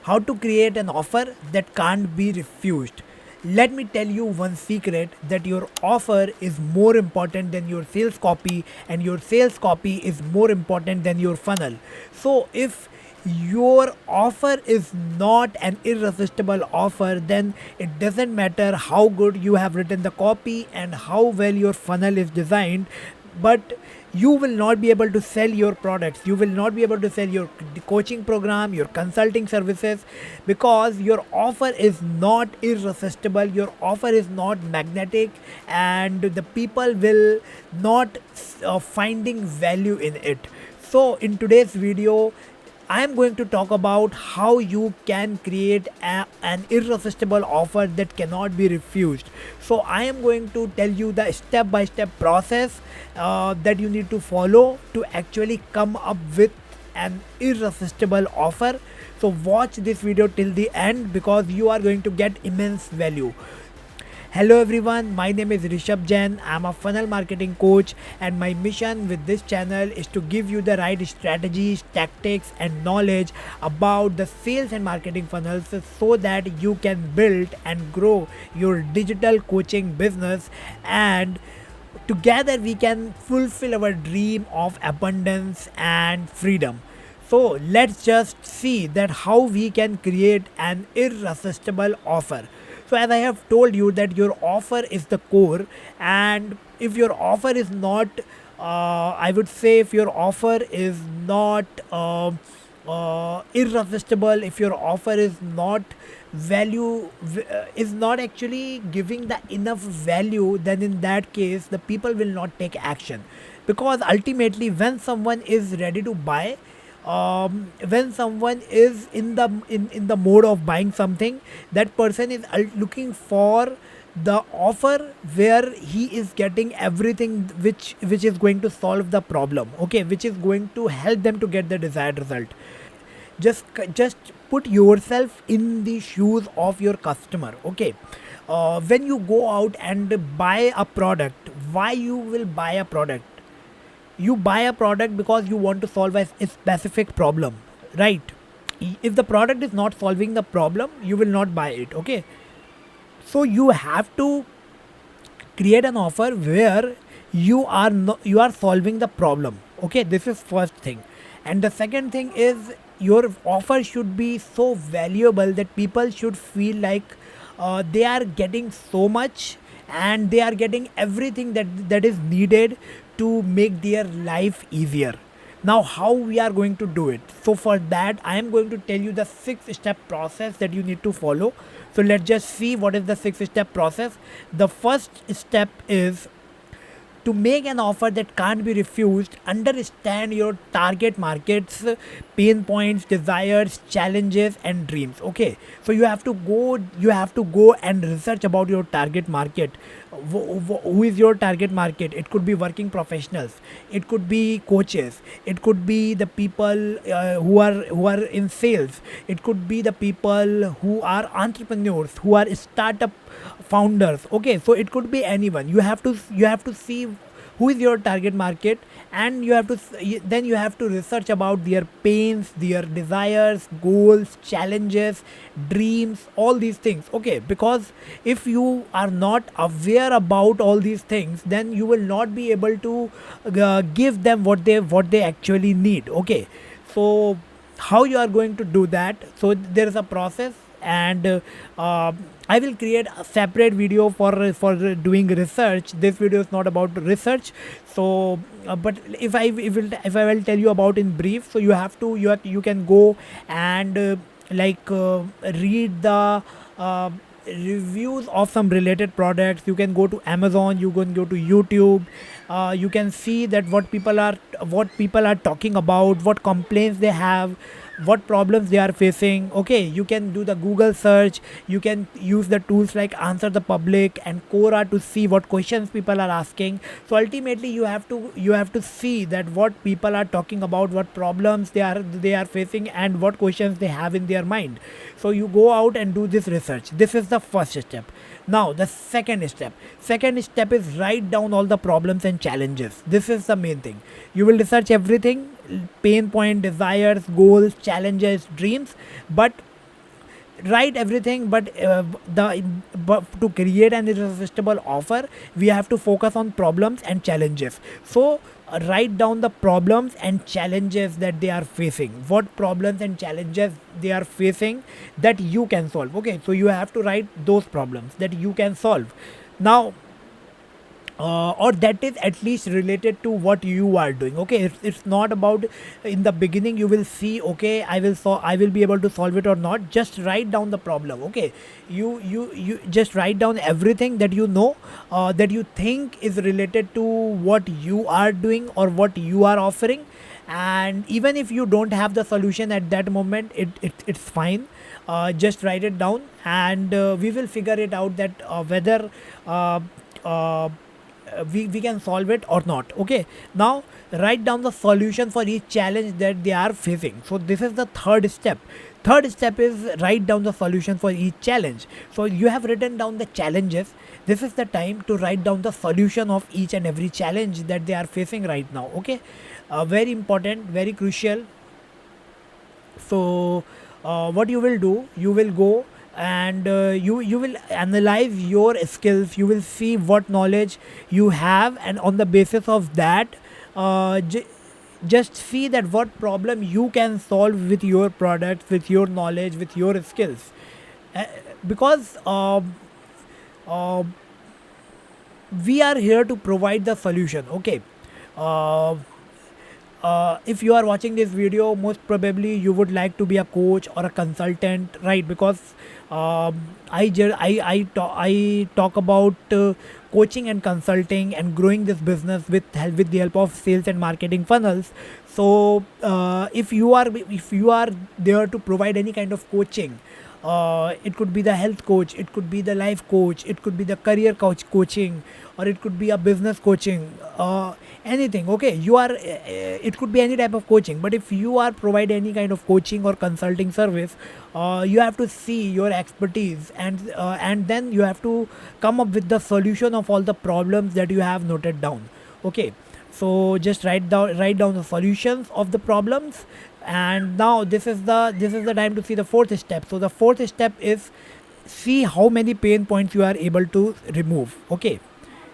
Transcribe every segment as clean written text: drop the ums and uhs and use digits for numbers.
how to create an offer that can't be refused. Let me tell you one secret that your offer is more important than your sales copy, and your sales copy is more important than your funnel. So, if your offer is not an irresistible offer, then it doesn't matter how good you have written the copy and how well your funnel is designed, but you will not be able to sell your products, you will not be able to sell your coaching program, your consulting services, because your offer is not irresistible, your offer is not magnetic, and the people will not finding value in it. So in today's video, I am going to talk about how you can create an irresistible offer that cannot be refused. So, I am going to tell you the step by step process that you need to follow to actually come up with an irresistible offer. So, watch this video till the end because you are going to get immense value. Hello everyone, my name is Rishabh Jain. I'm a funnel marketing coach, and my mission with this channel is to give you the right strategies, tactics and knowledge about the sales and marketing funnels so that you can build and grow your digital coaching business, and together we can fulfill our dream of abundance and freedom. So let's just see that how we can create an irresistible offer. So as I have told you that your offer is the core, and if your offer is not, I would say if your offer is not irresistible, if your offer is not is not actually giving the enough value, then in that case the people will not take action, because ultimately when someone is ready to buy, when someone is in the mode of buying something, that person is looking for the offer where he is getting everything which is going to solve the problem, okay, which is going to help them to get the desired result. Just put yourself in the shoes of your customer, okay. When you go out and buy a product, why you will buy a product? You buy a product because you want to solve a specific problem, right? If the product is not solving the problem, you will not buy it, okay. So you have to create an offer where you are solving the problem, okay. This is first thing. And the second thing is, your offer should be so valuable that people should feel like they are getting so much, and they are getting everything that is needed to make their life easier. Now how we are going to do it? So for that I am going to tell you the 6-step process that you need to follow. So let's just see what is the 6-step process. The first step is to make an offer that can't be refused. Understand your target market's pain points, desires, challenges and dreams, okay. So you have to go and research about your target market. Who is your target market? It could be working professionals, it could be coaches, it could be the people who are in sales, it could be the people who are entrepreneurs, who are startup founders, okay. So it could be anyone. You have to see who is your target market, and then you have to research about their pains, their desires, goals, challenges, dreams, all these things, okay. Because if you are not aware about all these things, then you will not be able to give them what they actually need, okay. So how you are going to do that? So there is a process, and I will create a separate video for doing research. This video is not about research. So but if I will tell you about in brief, so you can go and read the reviews of some related products. You can go to Amazon, you can go to YouTube. You can see that what people are talking about, what complaints they have, what problems they are facing, okay. You can do the Google search, you can use the tools like Answer the Public and Quora to see what questions people are asking. So ultimately you have to see that what people are talking about, what problems they are facing, and what questions they have in their mind. So you go out and do this research. This is the first step. Now the second step is write down all the problems and challenges. This is the main thing. You will research everything: pain point, desires, goals, challenges, dreams. But write everything, but to create an irresistible offer, we have to focus on problems and challenges. So write down the problems and challenges that they are facing, what problems and challenges they are facing that you can solve. Okay, so you have to write those problems that you can solve. Now, or that is at least related to what you are doing. Okay, it's not about in the beginning you will see, okay, I will be able to solve it or not. Just write down the problem. Okay, you just write down everything that you know, that you think is related to what you are doing or what you are offering. And even if you don't have the solution at that moment, it's fine. Just write it down, and we will figure it out that whether uh, uh, we can solve it or not. Okay, now write down the solution for each challenge that they are facing. So this is the third step. Third step is write down the solution for each challenge. So you have written down the challenges. This is the time to write down the solution of each and every challenge that they are facing right now. Okay, very important, very crucial. So what you will do, you will go and you will analyze your skills. You will see what knowledge you have, and on the basis of that, uh, j- just see that what problem you can solve with your product, with your knowledge, with your skills. uh, because uh, we are here to provide the solution. Okay, uh, if you are watching this video, most probably you would like to be a coach or a consultant, right? Because I talk about coaching and consulting and growing this business with the help of sales and marketing funnels. So if you are there to provide any kind of coaching, it could be the health coach, it could be the life coach, it could be the career coaching, or it could be a business coaching, anything. Okay, you are it could be any type of coaching, but if you are provide any kind of coaching or consulting service, you have to see your expertise, and then you have to come up with the solution of all the problems that you have noted down. Okay, so just write down the solutions of the problems. And now this is the time to see the fourth step. So the fourth step is see how many pain points you are able to remove. Okay,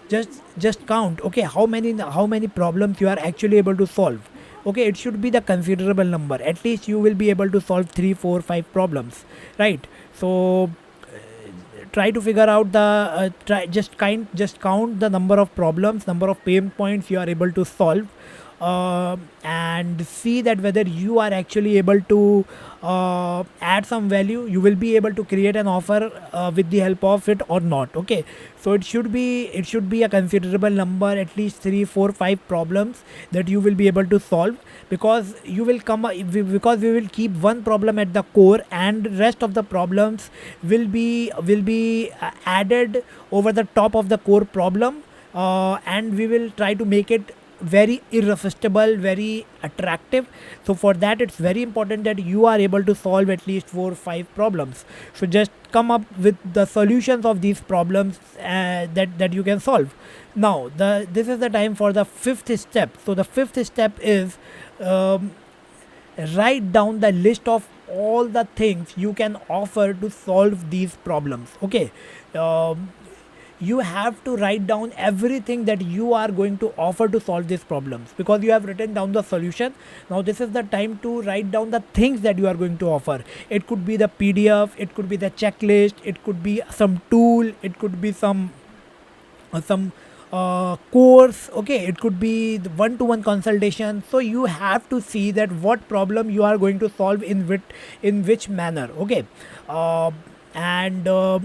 just count. Okay, how many problems you are actually able to solve. Okay, it should be the considerable number. At least you will be able to solve 3 4 5 problems, right? So try to figure out the try just count the number of problems, number of pain points you are able to solve, and see that whether you are actually able to add some value. You will be able to create an offer with the help of it or not. Okay, so it should be a considerable number, at least 3 4 5 problems that you will be able to solve. Because you will because we will keep one problem at the core, and rest of the problems will be added over the top of the core problem, and we will try to make it very irresistible, very attractive. So for that, it's very important that you are able to solve at least 4 or 5 problems. So just come up with the solutions of these problems that you can solve. Now this is the time for the fifth step. So the fifth step is, um, write down the list of all the things you can offer to solve these problems. Okay, um, you have to write down everything that you are going to offer to solve these problems, because you have written down the solution. Now this is the time to write down the things that you are going to offer. It could be the PDF, it could be the checklist, it could be some tool, it could be some course. Okay, it could be the one-to-one consultation. So you have to see that what problem you are going to solve in which manner. Okay, uh, and uh,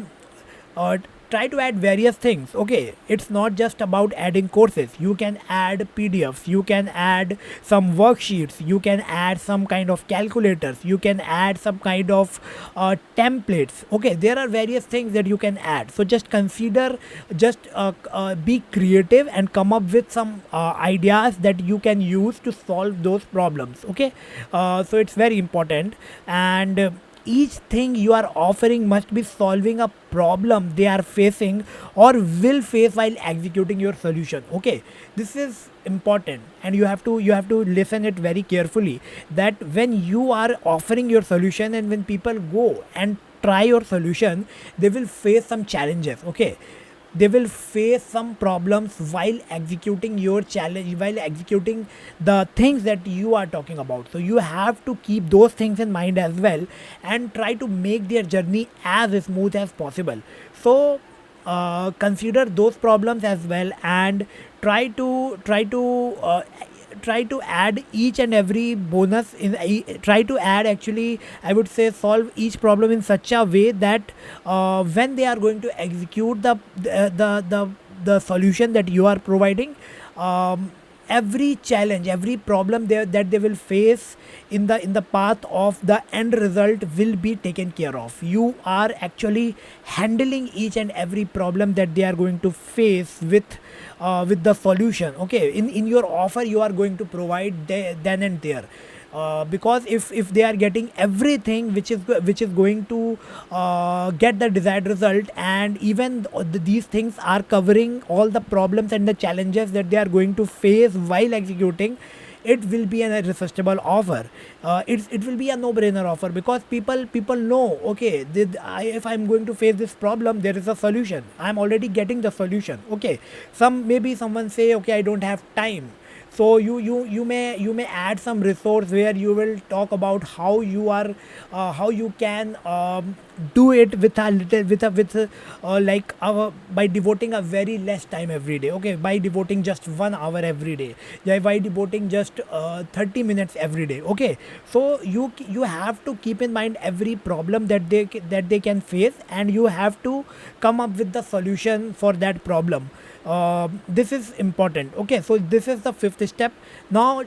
try to add various things. Okay, it's not just about adding courses. You can add PDFs, you can add some worksheets, you can add some kind of calculators, you can add some kind of templates. Okay, there are various things that you can add. So just consider, just be creative and come up with some ideas that you can use to solve those problems. Okay, so it's very important. And each thing you are offering must be solving a problem they are facing or will face while executing your solution. Okay, this is important, and you have to listen it very carefully, that when you are offering your solution and when people go and try your solution, they will face some challenges. Okay, they will face some problems while executing your challenge, while executing the things that you are talking about. So you have to keep those things in mind as well, and try to make their journey as smooth as possible. So consider those problems as well, and try to add each and every bonus try to add, actually I would say, solve each problem in such a way that when they are going to execute the solution that you are providing, every challenge, every problem that they will face in the path of the end result will be taken care of. You are actually handling each and every problem that they are going to face with the solution. Okay, in your offer you are going to provide then and there, because if they are getting everything which is going to get the desired result, and even these things are covering all the problems and the challenges that they are going to face while executing, it will be an irresistible offer. It will be a no brainer offer, because people know, okay, if I'm going to face this problem, there is a solution, I'm already getting the solution. Okay, maybe someone say, okay, I don't have time. So you may add some resource where you will talk about how you can do it with a little like by devoting a very less time every day. Okay, by devoting just 1 hour every day, yeah, by devoting just 30 minutes every day. Okay, so you have to keep in mind every problem that they can face, and you have to come up with the solution for that problem. This is important. Okay, so this is the fifth step. Now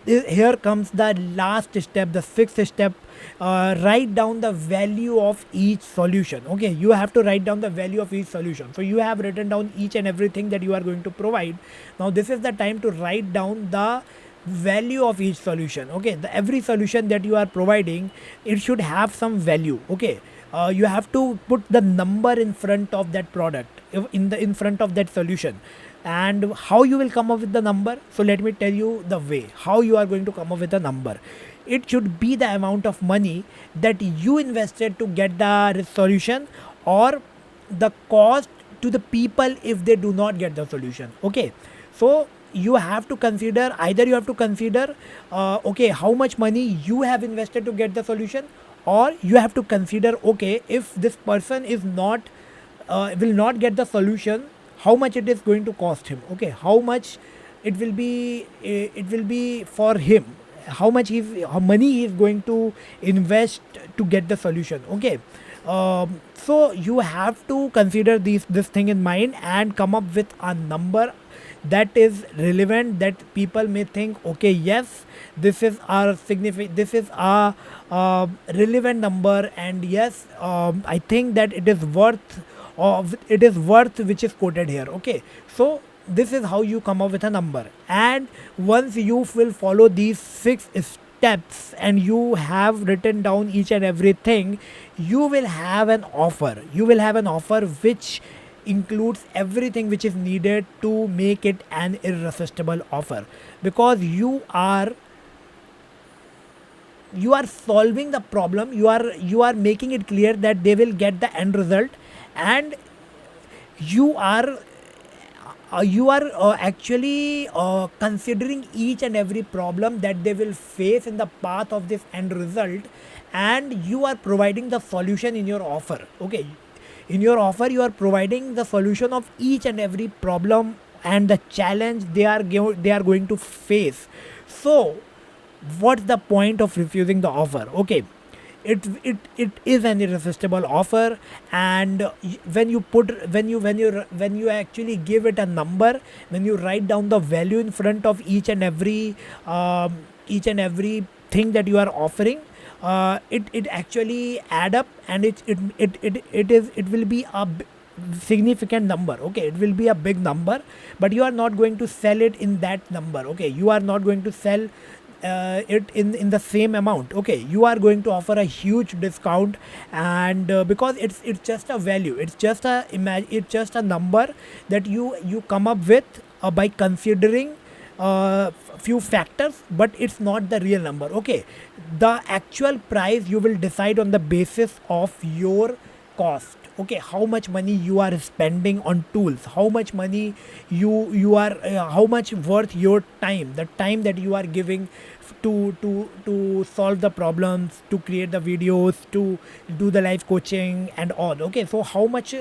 here comes the last step, the sixth step. Write down the value of each solution. Okay, you have to write down the value of each solution. So you have written down each and everything that you are going to provide. Now this is the time to write down the value of each solution. Okay, every solution that you are providing, it should have some value. Okay, you have to put the number in front of that product, in front of that solution. And how you will come up with the number? So let me tell you the way how you are going to come up with a number. It should be the amount of money that you invested to get the solution, or the cost to the people if they do not get the solution. Okay, so you have to consider, either you have to consider okay, how much money you have invested to get the solution, or you have to consider, okay, if this person is not will not get the solution, how much it is going to cost him. Okay, how much it will be for him, how money he is going to invest to get the solution. Okay, so you have to consider this thing in mind and come up with a number that is relevant, that people may think, okay, yes, this is our significant, this is a relevant number, and yes, I think that it is worth which is quoted here. Okay, so this is how you come up with a number. And once you will follow these 6 steps and you have written down each and everything, you will have an offer which includes everything which is needed to make it an irresistible offer, because you are solving the problem, you are making it clear that they will get the end result, and you are actually considering each and every problem that they will face in the path of this end result, and you are providing the solution in your offer. Okay, in your offer you are providing the solution of each and every problem and the challenge they are going to face. So what's the point of refusing the offer? Okay, it is an irresistible offer. And when you actually give it a number, when you write down the value in front of each and every thing that you are offering, it actually add up, and it will be a significant number. Okay, it will be a big number, but you are not going to sell it in that number. Okay, you are not going to sell it in the same amount. Okay, you are going to offer a huge discount, and because it's just a value, it's just a number that you come up with by considering few factors, but it's not the real number. Okay, the actual price you will decide on the basis of your cost. Okay, how much money you are spending on tools, how much money you are how much worth your time, the time that you are giving to solve the problems, to create the videos, to do the live coaching and all. Okay, so how much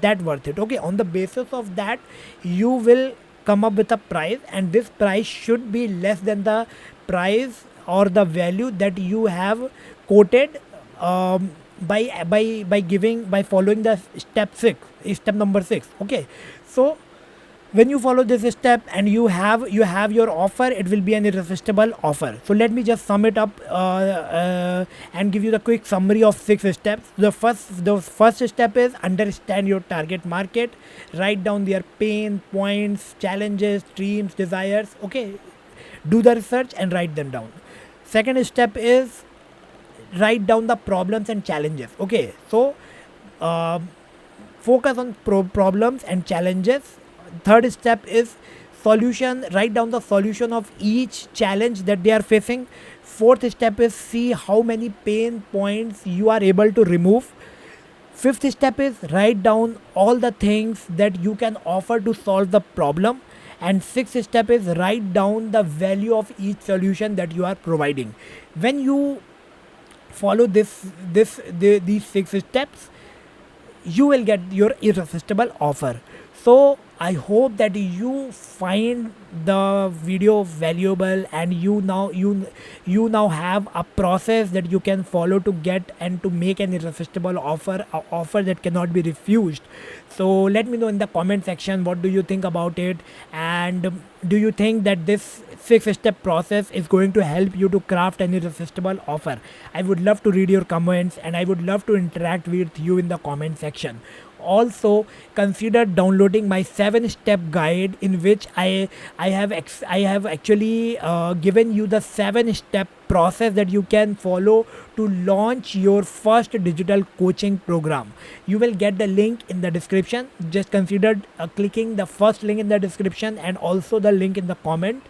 that worth it. Okay, on the basis of that you will come up with a price, and this price should be less than the price or the value that you have quoted, by following the step number 6. Okay, so when you follow this step and you have your offer, it will be an irresistible offer. So let me just sum it up, and give you the quick summary of 6 steps. The first step is understand your target market, write down their pain points, challenges, dreams, desires. Okay, do the research and write them down. Second step is write down the problems and challenges. Okay, so uh, focus on problems and challenges. Third step is solution, write down the solution of each challenge that they are facing. Fourth step is see how many pain points you are able to remove. Fifth step is write down all the things that you can offer to solve the problem. And sixth step is write down the value of each solution that you are providing. When you follow these 6 steps, you will get your irresistible offer. So I hope that you find the video valuable, and you now have a process that you can follow to get and to make an irresistible offer, a offer that cannot be refused. So let me know in the comment section, what do you think about it, and do you think that this 6 step process is going to help you to craft an irresistible offer? I would love to read your comments, and I would love to interact with you in the comment section. Also, consider downloading my 7 step guide, in which I have actually given you the 7 step process that you can follow to launch your first digital coaching program. You will get the link in the description. Just consider clicking the first link in the description, and also the link in the comment.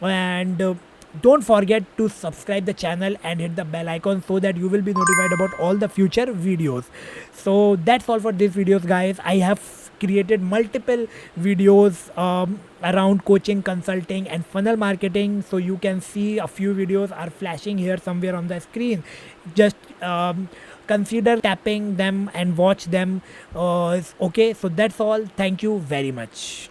And don't forget to subscribe the channel and hit the bell icon, so that you will be notified about all the future videos. So that's all for this videos, guys. I have created multiple videos around coaching, consulting and funnel marketing, so you can see a few videos are flashing here somewhere on the screen. Just consider tapping them and watch them. Okay, so that's all. Thank you very much.